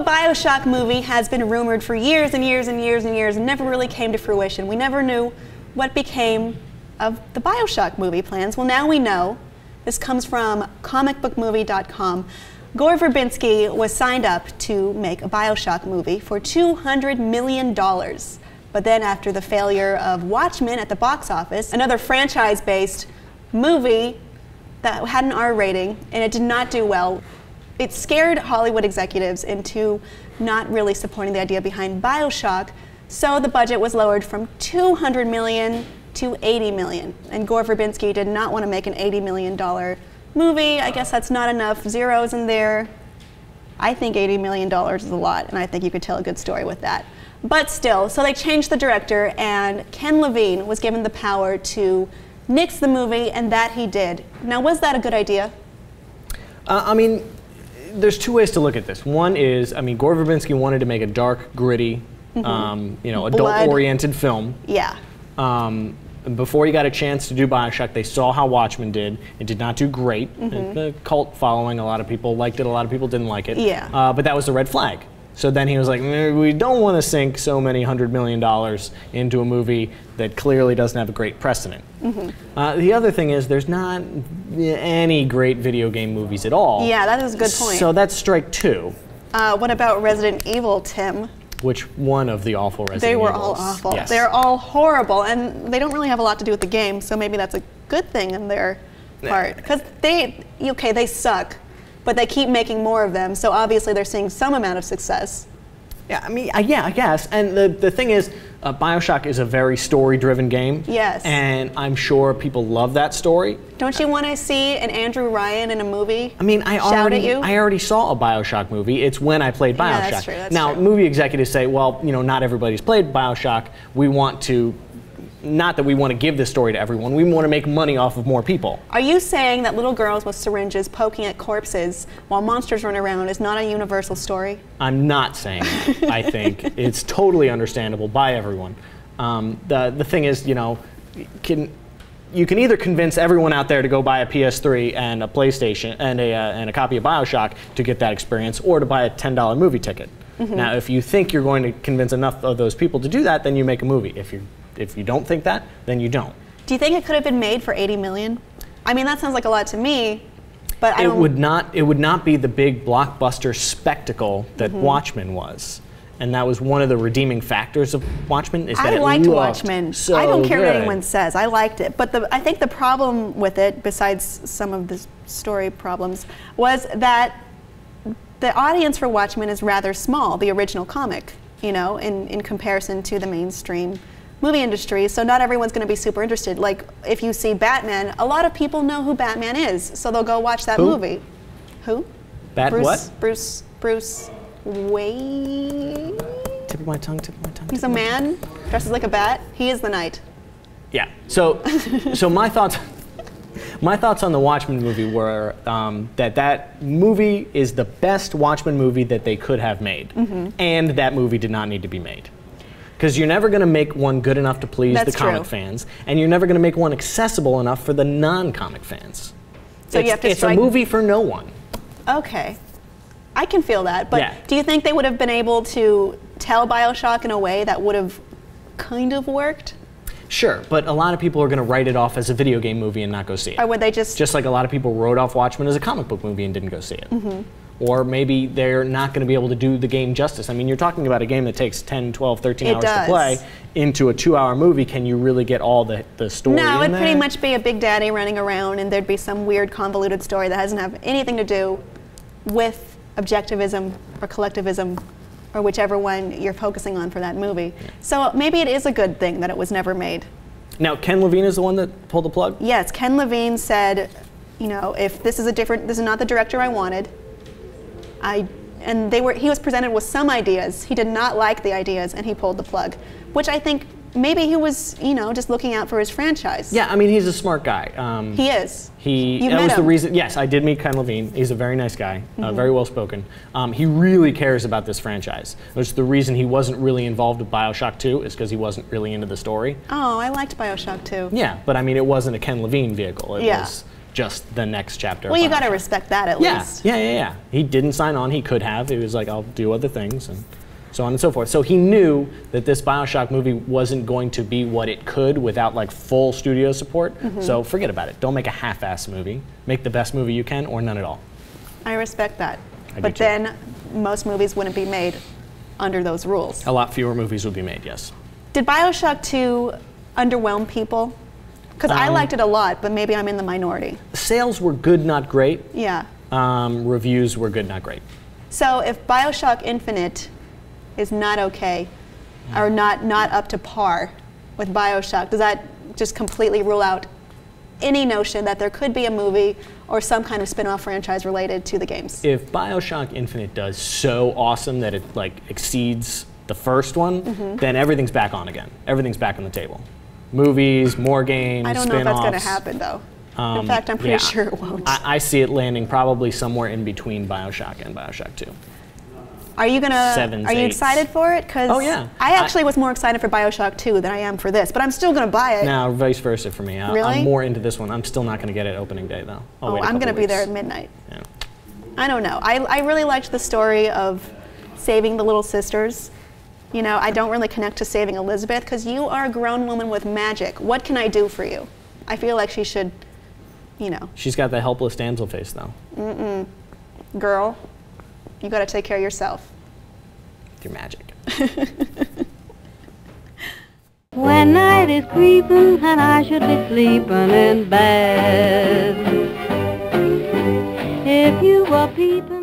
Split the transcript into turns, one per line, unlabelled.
Bioshock movie has been rumored for years and years and years and years and never really came to fruition. We never knew what became of the Bioshock movie plans. Well, now we know. This comes from comicbookmovie.com. Gore Verbinski was signed up to make a Bioshock movie for $200 million. But then after the failure of Watchmen at the box office, another franchise-based movie that had an R rating, and it did not do well, it scared Hollywood executives into not really supporting the idea behind Bioshock, so the budget was lowered from $200 million to $80 million. And Gore Verbinski did not want to make an $80 million movie. I guess that's not enough zeros in there. I think $80 million is a lot, and I think you could tell a good story with that. But still, so they changed the director, and Ken Levine was given the power to nix the movie, and that he did. Now, was that a good idea?
I mean, there's two ways to look at this. One is, I mean, Gore Verbinski wanted to make a dark, gritty, you know, adult-oriented film.
Yeah.
Before he got a chance to do Bioshock, they saw how Watchmen did. It did not do great. The cult following, a lot of people liked it, a lot of people didn't like it.
Yeah.
But that was the red flag. So then he was like, we don't want to sink so many $100 million into a movie that clearly doesn't have a great precedent. The other thing is there's not any great video game movies at all.
Yeah, that is a good point.
So that's strike two.
What about Resident Evil, Tim?
Which one of the awful Resident
They were
Evils?
all awful.
Yes.
They're all horrible, and they don't really have a lot to do with the game, so maybe that's a good thing in their part. Because they suck, but they keep making more of them, so obviously they're seeing some amount of success.
Yeah, I mean, yeah, I guess. And the thing is, Bioshock is a very story-driven game.
Yes.
And I'm sure people love that story.
Don't you want to see an Andrew Ryan in a movie?
I mean, I already saw a Bioshock movie. It's when I played Bioshock.
Yeah, that's true, that's
now,
true.
movie executives say, well, you know, not everybody's played Bioshock. We want to, not that we want to give this story to everyone, we want to make money off of more people.
Are you saying that little girls with syringes poking at corpses while monsters run around is not a universal story?
I'm not saying that. I think it's totally understandable by everyone. The thing is, you know, you can either convince everyone out there to go buy a PS3 and a PlayStation and a copy of Bioshock to get that experience, or to buy a $10 movie ticket. Now, if you think you're going to convince enough of those people to do that, then you make a movie. If you don't think that, then you don't.
Do you think it could have been made for $80 million? I mean, that sounds like a lot to me, but I don't...
It would not be the big blockbuster spectacle that Watchmen was. And that was one of the redeeming factors of Watchmen. Is that
I liked Watchmen.
So
I don't care
good.
what anyone says. I liked it. But I think the problem with it, besides some of the story problems, was that the audience for Watchmen is rather small, the original comic, you know, in comparison to the mainstream movie industry, so not everyone's going to be super interested. Like, if you see Batman, a lot of people know who Batman is, so they'll go watch that movie. Who? Bruce Wayne?
Tip of my tongue.
He's a man, dresses like a bat. He is the Knight.
Yeah, so my thoughts on the Watchmen movie were that movie is the best Watchmen movie that they could have made, and that movie did not need to be made. Because you're never going to make one good enough to please the comic fans, and you're never going to make one accessible enough for the non-comic fans.
So
it's a movie for no one.
Okay. I can feel that, but do you think they would have been able to tell Bioshock in a way that would have kind of worked?
Sure, but a lot of people are going to write it off as a video game movie and not go see it.
Or would they just...
Just like a lot of people wrote off Watchmen as a comic book movie and didn't go see it. Or maybe they're not going to be able to do the game justice. I mean, you're talking about a game that takes 10, 12, 13 hours to play into a 2-hour movie. Can you really get all the story in there?
No, it'd pretty much be a big daddy running around, and there'd be some weird convoluted story that doesn't have anything to do with objectivism or collectivism or whichever one you're focusing on for that movie. So maybe it is a good thing that it was never made.
Now, Ken Levine is the one that pulled the plug?
Yes, Ken Levine said, you know, if this is this is not the director I wanted, he was presented with some ideas. He did not like the ideas, and he pulled the plug, which I think maybe he was, you know, just looking out for his franchise.
Yeah, I mean, he's a smart guy.
He is.
That was the reason. Yes, I did meet Ken Levine. He's a very nice guy, very well spoken. He really cares about this franchise. Which the reason he wasn't really involved with Bioshock 2 is because he wasn't really into the story.
Oh, I liked Bioshock 2.
Yeah, but I mean, it wasn't a Ken Levine vehicle. It was just the next chapter.
Well, you got to respect that at least.
Yeah. He didn't sign on. He could have. He was like, I'll do other things, and so on and so forth. So he knew that this Bioshock movie wasn't going to be what it could without like full studio support. So forget about it. Don't make a half-ass movie. Make the best movie you can, or none at all.
I respect that.
I
But
do too.
then most movies wouldn't be made under those rules.
A lot fewer movies would be made, yes.
Did Bioshock 2 underwhelm people? Because I liked it a lot, but maybe I'm in the minority.
Sales were good, not great.
Yeah.
Reviews were good, not great.
So if Bioshock Infinite is not okay, or not up to par with Bioshock, does that just completely rule out any notion that there could be a movie or some kind of spin-off franchise related to the games?
If Bioshock Infinite does so awesome that it like exceeds the first one, then everything's back on again. Everything's back on the table. Movies, more games,
I don't know if that's going to
spin-offs.
happen, though. In fact, I'm pretty sure it won't.
I see it landing probably somewhere in between Bioshock and Bioshock 2.
Are you gonna?
Sevens,
are you
eights.
excited for it? Cause
Oh, yeah.
I actually was more excited for Bioshock 2 than I am for this, but I'm still gonna buy it.
Now, vice versa for me.
Really?
I'm more into this one. I'm still not going to get it opening day, though. I'll wait a
I'm
couple
gonna be there
weeks.
at midnight.
Yeah.
I don't know. I really liked the story of saving the little sisters. You know, I don't really connect to saving Elizabeth because you are a grown woman with magic. What can I do for you? I feel like she should, you know.
She's got the helpless damsel face, though.
Girl, you got to take care of yourself.
With your magic.
When night is creeping and I should be sleeping in bed, if you were peeping